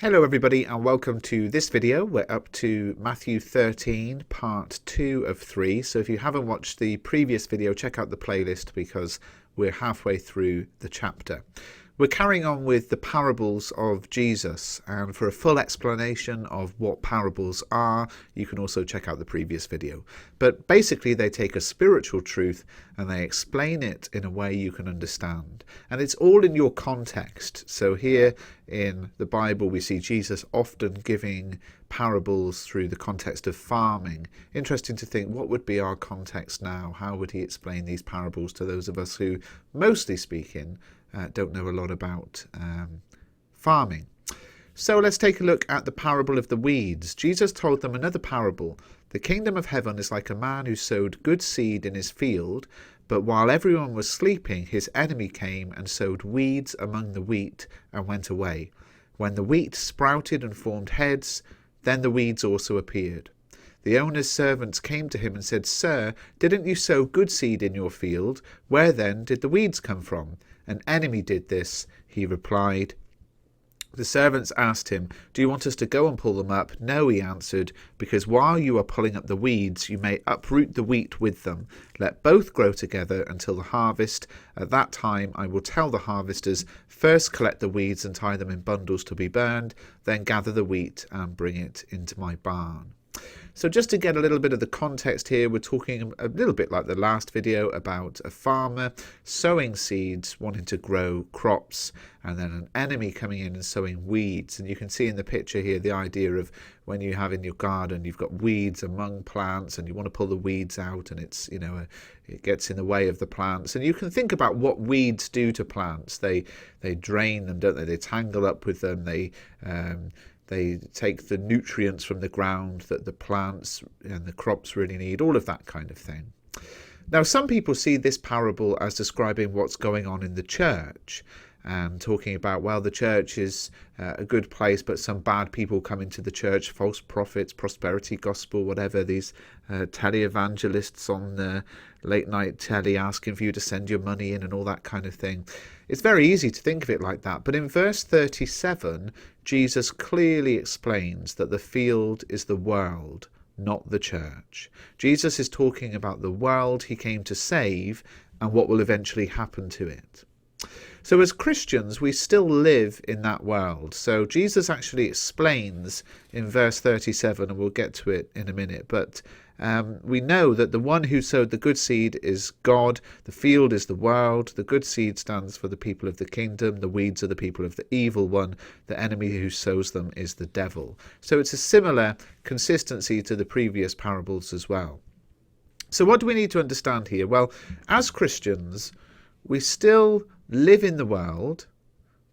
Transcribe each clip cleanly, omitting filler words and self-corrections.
Hello everybody and welcome to this video. We're up to Matthew 13, part 2 of 3. So if you haven't watched the previous video, check out the playlist because we're halfway through the chapter. We're carrying on with the parables of Jesus, and for a full explanation of what parables are, you can also check out the previous video. But basically they take a spiritual truth and they explain it in a way you can understand. And it's all in your context. So here in the Bible we see Jesus often giving parables through the context of farming. Interesting to think, what would be our context now? How would he explain these parables to those of us who, mostly speaking, don't know a lot about farming? So let's take a look at the parable of the weeds. Jesus told them another parable. The kingdom of heaven is like a man who sowed good seed in his field, but while everyone was sleeping, his enemy came and sowed weeds among the wheat and went away. When the wheat sprouted and formed heads, then the weeds also appeared. The owner's servants came to him and said, "Sir, didn't you sow good seed in your field? Where then did the weeds come from?" "An enemy did this," he replied. The servants asked him, "Do you want us to go and pull them up?" "No," he answered, "because while you are pulling up the weeds, you may uproot the wheat with them. Let both grow together until the harvest. At that time I will tell the harvesters, first collect the weeds and tie them in bundles to be burned, then gather the wheat and bring it into my barn." So just to get a little bit of the context here, we're talking a little bit like the last video about a farmer sowing seeds, wanting to grow crops, and then an enemy coming in and sowing weeds. And you can see in the picture here the idea of when you have in your garden, you've got weeds among plants and you want to pull the weeds out, and it's, it gets in the way of the plants. And you can think about what weeds do to plants. They drain them, don't they? They tangle up with them. They take the nutrients from the ground that the plants and the crops really need, all of that kind of thing. Now, some people see this parable as describing what's going on in the church and talking about, well, the church is a good place, but some bad people come into the church, false prophets, prosperity gospel, whatever, these televangelists on the late night telly asking for you to send your money in and all that kind of thing. It's very easy to think of it like that, but in verse 37, Jesus clearly explains that the field is the world, not the church. Jesus is talking about the world he came to save and what will eventually happen to it. So as Christians, we still live in that world. So Jesus actually explains in verse 37, and we'll get to it in a minute, but we know that the one who sowed the good seed is God, the field is the world, the good seed stands for the people of the kingdom, the weeds are the people of the evil one, the enemy who sows them is the devil. So it's a similar consistency to the previous parables as well. So what do we need to understand here? Well, as Christians, we still live in the world,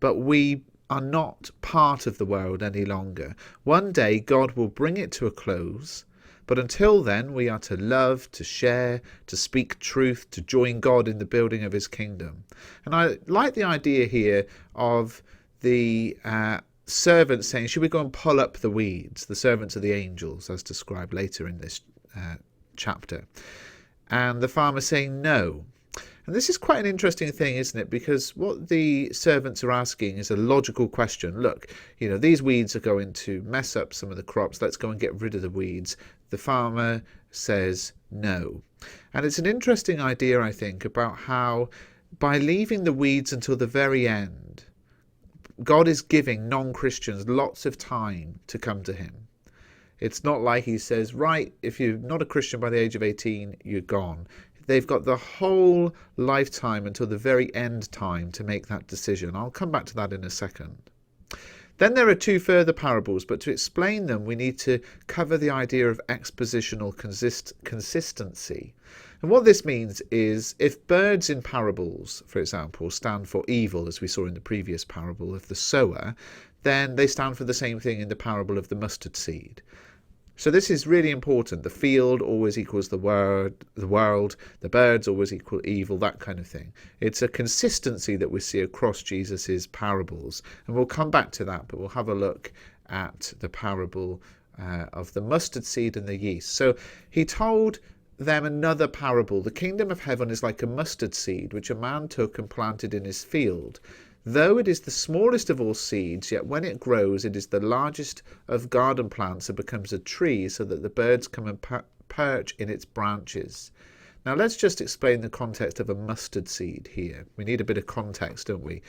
but we are not part of the world any longer. One day God will bring it to a close, but until then we are to love, to share, to speak truth, to join God in the building of his kingdom. And I like the idea here of the servants saying, should we go and pull up the weeds? The servants are the angels, as described later in this chapter. And the farmer saying no. And this is quite an interesting thing, isn't it? Because what the servants are asking is a logical question. Look, these weeds are going to mess up some of the crops. Let's go and get rid of the weeds. The farmer says no. And it's an interesting idea, I think, about how by leaving the weeds until the very end, God is giving non-Christians lots of time to come to him. It's not like he says, right, if you're not a Christian by the age of 18, you're gone. They've got the whole lifetime until the very end time to make that decision. I'll come back to that in a second. Then there are two further parables, but to explain them, we need to cover the idea of expositional consistency. And what this means is if birds in parables, for example, stand for evil, as we saw in the previous parable of the sower, then they stand for the same thing in the parable of the mustard seed. So this is really important. The field always equals the world, the birds always equal evil, that kind of thing. It's a consistency that we see across Jesus's parables. And we'll come back to that, but we'll have a look at the parable of the mustard seed and the yeast. So he told them another parable. The kingdom of heaven is like a mustard seed, which a man took and planted in his field. Though it is the smallest of all seeds, yet when it grows, it is the largest of garden plants and becomes a tree, so that the birds come and perch in its branches. Now let's just explain the context of a mustard seed here. We need a bit of context, don't we?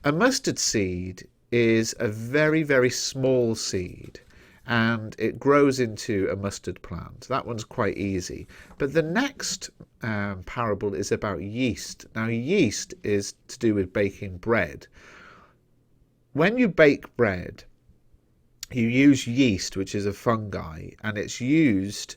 A mustard seed is a very, very small seed, and it grows into a mustard plant. That one's quite easy. But the next parable is about yeast. Now, yeast is to do with baking bread. When you bake bread, you use yeast, which is a fungi, and it's used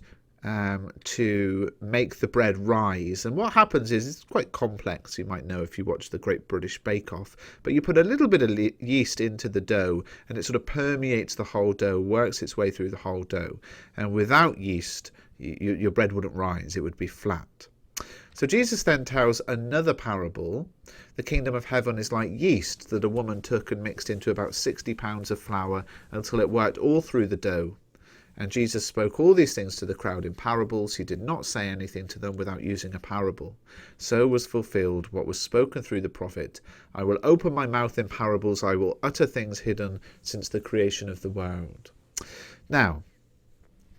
to make the bread rise. And what happens is, it's quite complex, you might know if you watch the Great British Bake Off, but you put a little bit of yeast into the dough and it sort of permeates the whole dough, works its way through the whole dough. And without yeast, your bread wouldn't rise, it would be flat. So Jesus then tells another parable. The kingdom of heaven is like yeast that a woman took and mixed into about 60 pounds of flour until it worked all through the dough. And Jesus spoke all these things to the crowd in parables. He did not say anything to them without using a parable. So was fulfilled what was spoken through the prophet. I will open my mouth in parables. I will utter things hidden since the creation of the world. Now,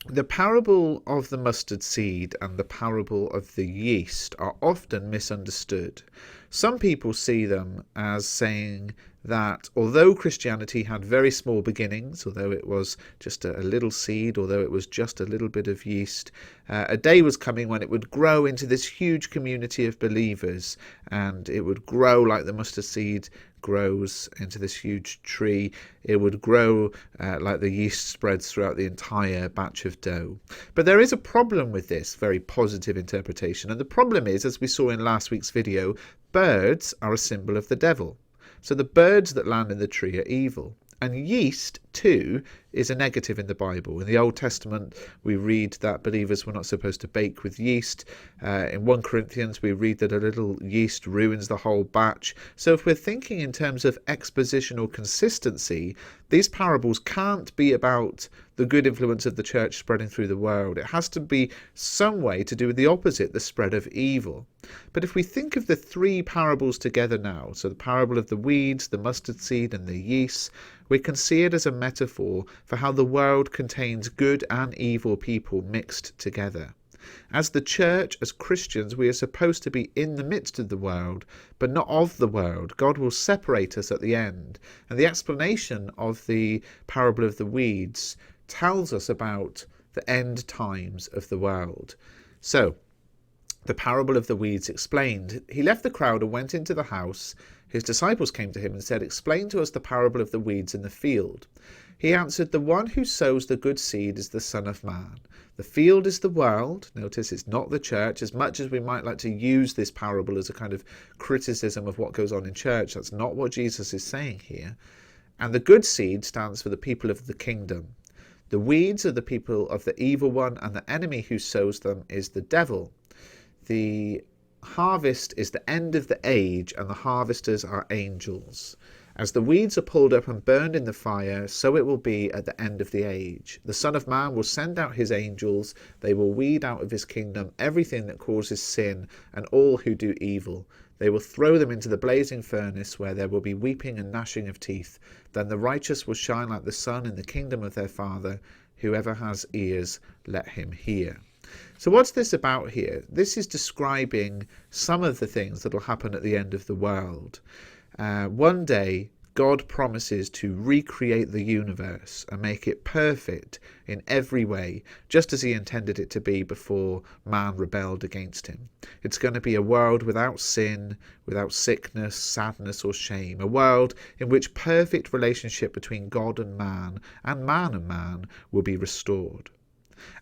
the parable of the mustard seed and the parable of the yeast are often misunderstood. Some people see them as saying that although Christianity had very small beginnings, although it was just a little seed, although it was just a little bit of yeast, a day was coming when it would grow into this huge community of believers, and it would grow like the mustard seed grows into this huge tree. It would grow like the yeast spreads throughout the entire batch of dough. But there is a problem with this very positive interpretation, and the problem is, as we saw in last week's video, birds are a symbol of the devil. So the birds that land in the tree are evil. And yeast, too, is a negative in the Bible. In the Old Testament, we read that believers were not supposed to bake with yeast. In 1 Corinthians, we read that a little yeast ruins the whole batch. So if we're thinking in terms of expositional consistency, these parables can't be about the good influence of the church spreading through the world. It has to be some way to do with the opposite, the spread of evil. But if we think of the three parables together now, so the parable of the weeds, the mustard seed, and the yeast, we can see it as a metaphor for how the world contains good and evil people mixed together. As the church, as Christians, we are supposed to be in the midst of the world, but not of the world. God will separate us at the end. And the explanation of the parable of the weeds tells us about the end times of the world. So, the parable of the weeds explained. He left the crowd and went into the house. His disciples came to him and said, "Explain to us the parable of the weeds in the field." He answered, "The one who sows the good seed is the Son of Man. The field is the world." Notice it's not the church. As much as we might like to use this parable as a kind of criticism of what goes on in church, that's not what Jesus is saying here. And the good seed stands for the people of the kingdom. The weeds are the people of the evil one, and the enemy who sows them is the devil. The harvest is the end of the age, and the harvesters are angels. As the weeds are pulled up and burned in the fire, so it will be at the end of the age. The Son of Man will send out his angels. They will weed out of his kingdom everything that causes sin and all who do evil. They will throw them into the blazing furnace, where there will be weeping and gnashing of teeth. Then the righteous will shine like the sun in the kingdom of their Father. Whoever has ears, let him hear. So what's this about here? This is describing some of the things that will happen at the end of the world. One day, God promises to recreate the universe and make it perfect in every way, just as he intended it to be before man rebelled against him. It's going to be a world without sin, without sickness, sadness, or shame. A world in which perfect relationship between God and man will be restored.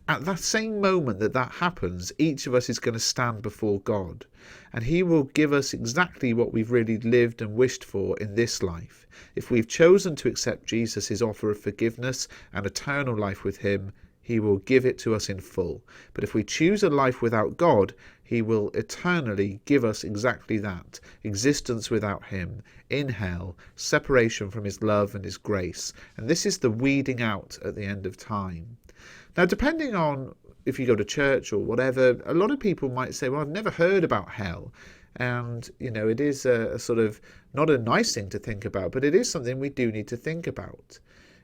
At that same moment that happens, each of us is going to stand before God, and he will give us exactly what we've really lived and wished for in this life. If we've chosen to accept Jesus, his offer of forgiveness and eternal life with him, he will give it to us in full. But if we choose a life without God, he will eternally give us exactly that: existence without him, in hell, separation from his love and his grace. And this is the weeding out at the end of time. Now, depending on if you go to church or whatever, a lot of people might say, well, I've never heard about hell. And, it is a sort of not a nice thing to think about, but it is something we do need to think about.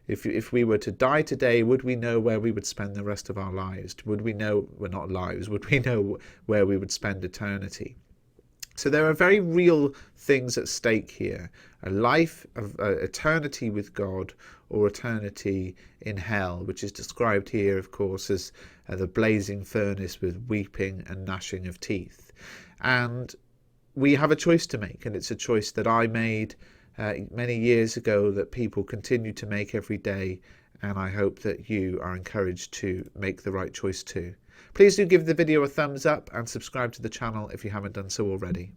If we were to die today, would we know where we would spend the rest of our lives? Would we know, well, not lives, would we know where we would spend eternity? So there are very real things at stake here. A life of eternity with God, or eternity in hell, which is described here, of course, as the blazing furnace with weeping and gnashing of teeth. And we have a choice to make, and it's a choice that I made many years ago, that people continue to make every day, and I hope that you are encouraged to make the right choice too. Please do give the video a thumbs up and subscribe to the channel if you haven't done so already.